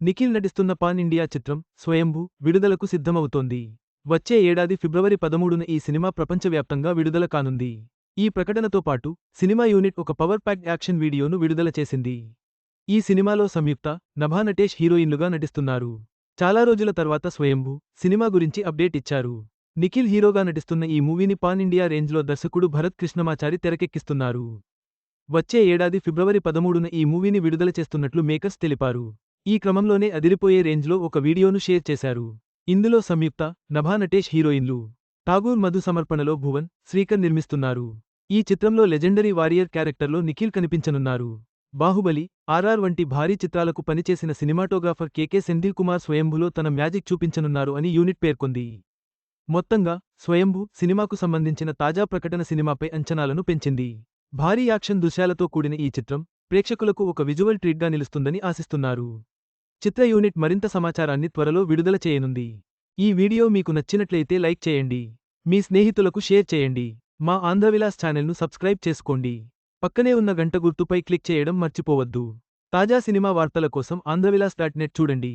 నిఖిల్ నటిస్తున్న pan India చిత్రం స్వయంభూ విడుదలకు సిద్ధమవుతోంది. వచ్చే ఏడాది ఫిబ్రవరి 13న ఈ సినిమా ప్రపంచవ్యాప్తంగా విడుదల కానుంది. ఈ ప్రకటనతో పాటు సినిమా యూనిట్ ఒక పవర్ ప్యాక్డ్ యాక్షన్ వీడియోను విడుదల చేసింది. ఈ సినిమాలో సంయుక్త, నభా నటేష్ హీరోయిన్లుగా నటిస్తున్నారు. చాలా రోజుల తర్వాత స్వయంభూ సినిమా గురించి అప్డేట్ ఇచ్చారు. నిఖిల్ హీరోగా నటిస్తున్న ఈ మూవీని పాన్ ఇండియా రేంజ్లో దర్శకుడు భరత్ కృష్ణమాచారి తెరకెక్కిస్తున్నారు. వచ్చే ఏడాది ఫిబ్రవరి 13న ఈ మూవీని విడుదల చేస్తున్నట్లు మేకర్స్ తెలిపారు. ఈ క్రమంలోనే అదిరిపోయే రేంజ్లో ఒక వీడియోను షేర్ చేశారు. ఇందులో సంయుక్త, నభా నటేష్ హీరోయిన్లు. ఠాగూర్ మధు సమర్పణలో భువన్, శ్రీకర్ నిర్మిస్తున్నారు. ఈ చిత్రంలో లెజెండరీ వారియర్ క్యారెక్టర్లో నిఖిల్ కనిపించనున్నారు. బాహుబలి, ఆర్ఆర్ వంటి భారీ చిత్రాలకు పనిచేసిన సినిమాటోగ్రాఫర్ కెకె సెంధిల్ కుమార్ స్వయంభూలో తన మ్యాజిక్ చూపించనున్నారు అని యూనిట్ పేర్కొంది. మొత్తంగా స్వయంభూ సినిమాకు సంబంధించిన తాజా ప్రకటన సినిమాపై అంచనాలను పెంచింది. భారీ యాక్షన్ దృశ్యాలతో కూడిన ఈ చిత్రం ప్రేక్షకులకు ఒక విజువల్ ట్రీట్గా నిలుస్తుందని ఆశిస్తున్నారు. చిత్ర యూనిట్ మరింత సమాచారాన్ని త్వరలో విడుదల చేయనుంది. ఈ వీడియో మీకు నచ్చినట్లయితే లైక్ చేయండి. మీ స్నేహితులకు షేర్ చేయండి. మా ఆంధ్రవిలాస్ ఛానల్ను సబ్స్క్రైబ్ చేసుకోండి. పక్కనే ఉన్న గంట గుర్తుపై క్లిక్ చేయడం మర్చిపోవద్దు. తాజా సినిమా వార్తల కోసం ఆంధ్రవిలాస్.net చూడండి.